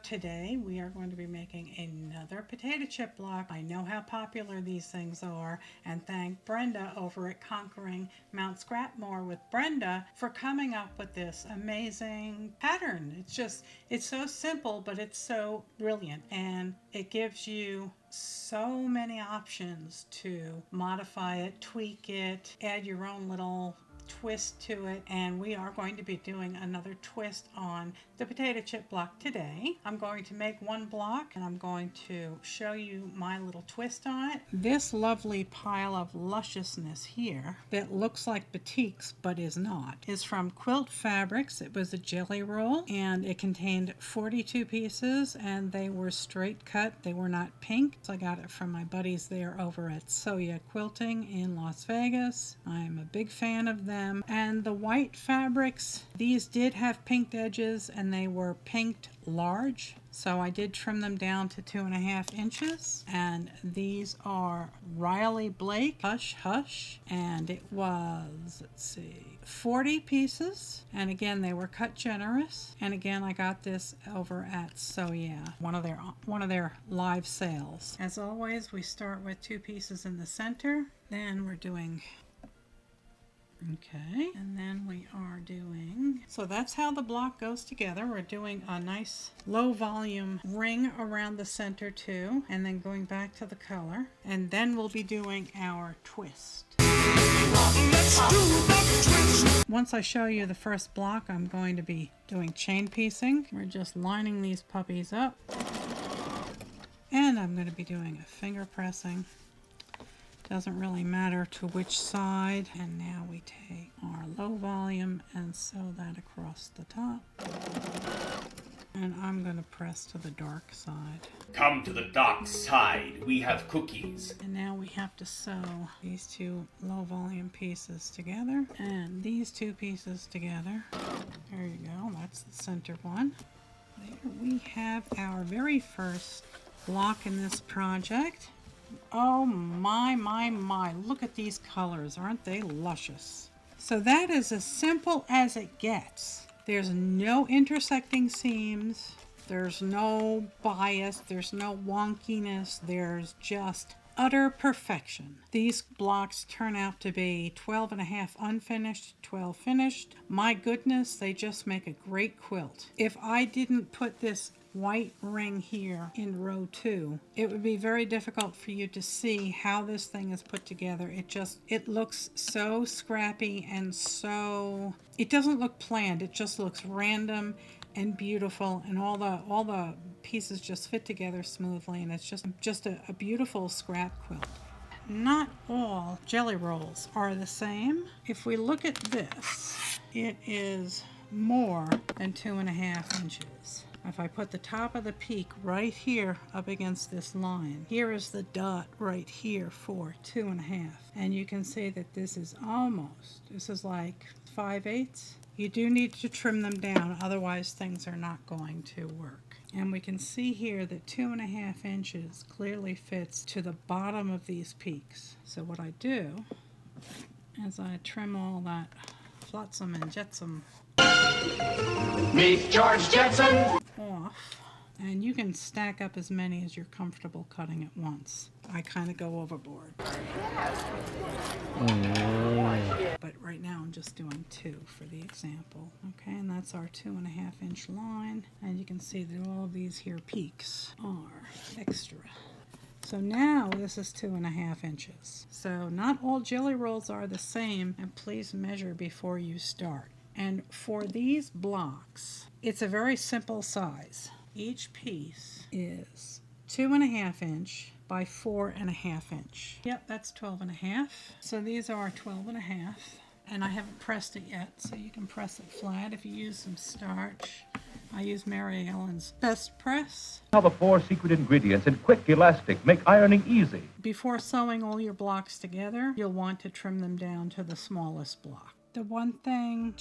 today we are going to be making another potato chip block. I know how popular these things are, and thank Brenda over at Conquering Mount Scrapmore with Brenda for coming up with this amazing pattern. It's so simple, but it's so brilliant, and it gives you so many options to modify it, tweak it, add your own little twist to it, and we are going to be doing another twist on the potato chip block today. I'm going to make one block and I'm going to show you my little twist on it. This lovely pile of lusciousness here that looks like batiks but is not is from Quilt Fabrics. It was a jelly roll and it contained 42 pieces and they were straight cut. They were not pink. So I got it from my buddies there over at Quilting in Las Vegas. I'm a big fan of them. And the white fabrics, these did have pinked edges and they were pinked large, so I did trim them down to 2.5 inches. And these are Riley Blake Hush Hush, and it was, let's see, 40 pieces, and again they were cut generous. And again I got this over at one of their live sales. As always, we start with 2 pieces in the center, then we're doing okay, and then we are doing, so that's how the block goes together. We're doing a nice low volume ring around the center too, and then going back to the color, and then we'll be doing our twist. Once I show you the first block, I'm going to be doing chain piecing. We're just lining these puppies up, and I'm going to be doing a finger pressing. Doesn't really matter to which side. And now we take our low volume and sew that across the top. And I'm going to press to the dark side. Come to the dark side. We have cookies. And now we have to sew these 2 low volume pieces together and these 2 pieces together. There you go. That's the center one. There we have our very first block in this project. Oh my, look at these colors. Aren't they luscious? So that is as simple as it gets. There's no intersecting seams. There's no bias. There's no wonkiness. There's just utter perfection. These blocks turn out to be 12.5 unfinished, 12 finished. My goodness, they just make a great quilt. If I didn't put this white ring here in row 2, it would be very difficult for you to see how this thing is put together. It looks so scrappy and so, it doesn't look planned. It just looks random and beautiful, and all the pieces just fit together smoothly, and it's just a beautiful scrap quilt. Not all jelly rolls are the same. If we look at this, it is more than 2.5 inches. If I put the top of the peak right here up against this line, here is the dot right here for 2.5. And you can see that this is like 5/8. You do need to trim them down, otherwise things are not going to work. And we can see here that 2.5 inches clearly fits to the bottom of these peaks. So what I do is I trim all that flotsam and jetsam Meet George Jetson off, and you can stack up as many as you're comfortable cutting at once. I kind of go overboard. But right now I'm just doing 2 for the example. Okay, and that's our 2.5 inch line, and you can see that all of these here peaks are extra. So now this is 2.5 inches. So not all jelly rolls are the same, and please measure before you start. And for these blocks, it's a very simple size. Each piece is 2.5 inch by 4.5 inch. Yep, that's 12.5. So these are 12.5, and I haven't pressed it yet, so you can press it flat if you use some starch. I use Mary Ellen's Best Press. How the 4 secret ingredients in quick elastic make ironing easy. Before sewing all your blocks together, you'll want to trim them down to the smallest block. The one thing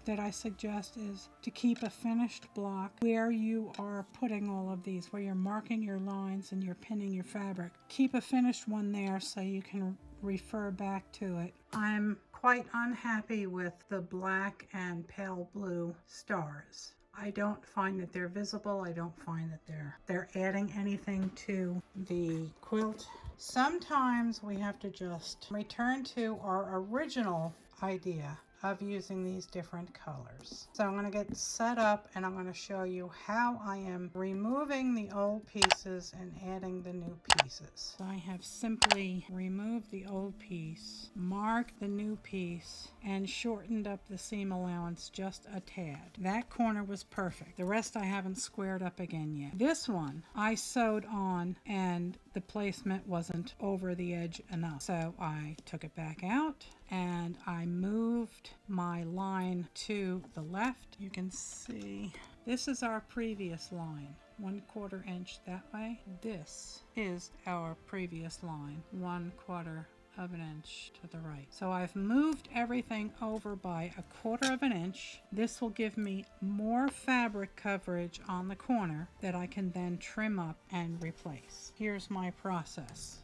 that I suggest is to keep a finished block where you are putting all of these, where you're marking your lines and you're pinning your fabric. Keep a finished one there so you can refer back to it. I'm quite unhappy with the black and pale blue stars. I don't find that they're visible. I don't find that they're adding anything to the quilt. Sometimes we have to just return to our original idea of using these different colors. So I'm going to get set up and I'm going to show you how I am removing the old pieces and adding the new pieces. So I have simply removed the old piece, marked the new piece, and shortened up the seam allowance just a tad. That corner was perfect. The rest I haven't squared up again yet. This one I sewed on and the placement wasn't over the edge enough. So I took it back out and I moved my line to the left. You can see this is our previous line, 1/4 inch that way. This is our previous line, 1/4 of an inch to the right. So I've moved everything over by 1/4 of an inch. This will give me more fabric coverage on the corner that I can then trim up and replace. Here's my process.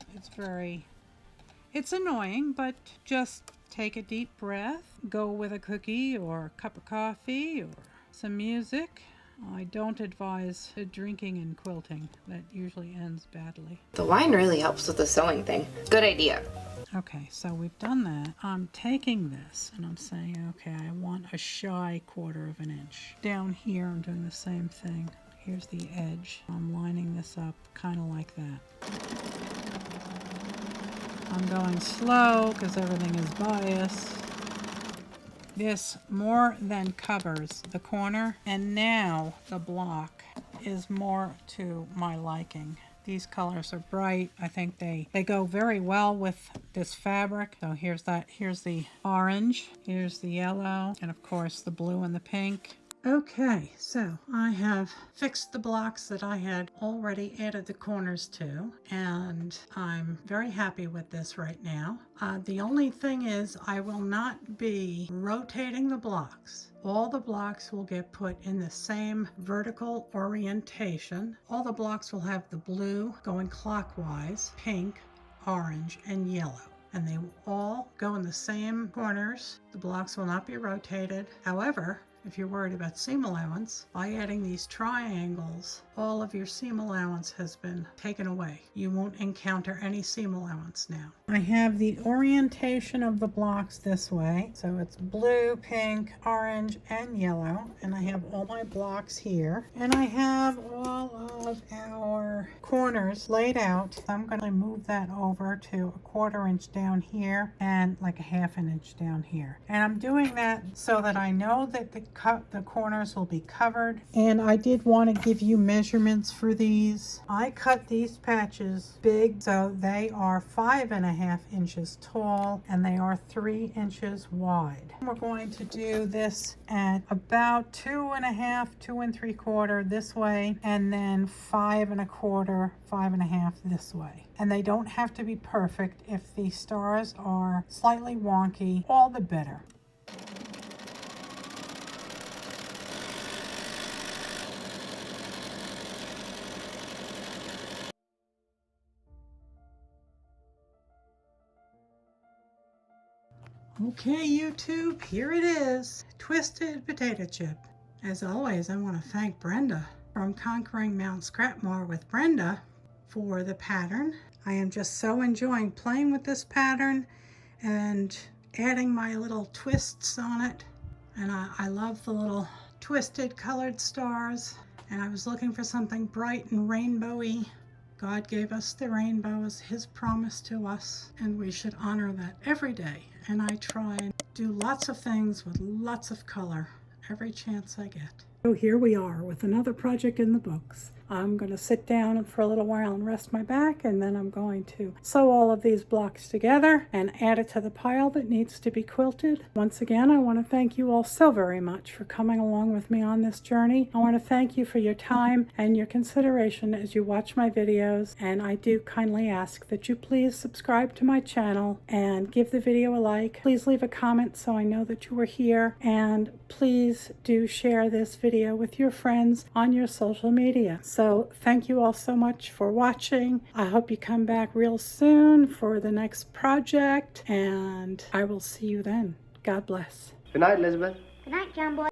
It's annoying, but just take a deep breath, go with a cookie or a cup of coffee or some music. I don't advise drinking and quilting. That usually ends badly. The wine really helps with the sewing thing. Good idea. Okay, so we've done that. I'm taking this and I'm saying, okay, I want a shy 1/4 of an inch. Down here, I'm doing the same thing. Here's the edge. I'm lining this up kind of like that. I'm going slow because everything is biased. This more than covers the corner, and now the block is more to my liking. These colors are bright. I think they go very well with this fabric. So here's the orange, here's the yellow, and of course the blue and the pink. Okay, so I have fixed the blocks that I had already added the corners to, and I'm very happy with this right now. The only thing is I will not be rotating the blocks. All the blocks will get put in the same vertical orientation. All the blocks will have the blue going clockwise, pink, orange, and yellow. And they will all go in the same corners. The blocks will not be rotated. However, if you're worried about seam allowance, by adding these triangles, all of your seam allowance has been taken away. You won't encounter any seam allowance now. I have the orientation of the blocks this way. So it's blue, pink, orange, and yellow. And I have all my blocks here. And I have all of our corners laid out. I'm going to move that over to 1/4 inch down here and like 1/2 inch down here. And I'm doing that so that I know that the corners will be covered. And I did want to give you measurements for these. I cut these patches big, so they are 5.5 inches tall and they are 3 inches wide. We're going to do this at about 2.5, 2 3/4 this way, and then 5 1/4, 5.5 this way. And they don't have to be perfect. If the stars are slightly wonky, all the better. Okay, YouTube, here it is, Twisted Potato Chip. As always, I want to thank Brenda from Conquering Mount Scrapmore with Brenda for the pattern. I am just so enjoying playing with this pattern and adding my little twists on it. And I love the little twisted colored stars. And I was looking for something bright and rainbowy. God gave us the rainbow as his promise to us, and we should honor that every day. And I try and do lots of things with lots of color every chance I get. So here we are with another project in the books. I'm going to sit down for a little while and rest my back, and then I'm going to sew all of these blocks together and add it to the pile that needs to be quilted. Once again, I want to thank you all so very much for coming along with me on this journey. I want to thank you for your time and your consideration as you watch my videos, and I do kindly ask that you please subscribe to my channel and give the video a like. Please leave a comment so I know that you were here, and please do share this video with your friends on your social media. So thank you all so much for watching. I hope you come back real soon for the next project, and I will see you then. God bless. Good night, Elizabeth. Good night, John Boy.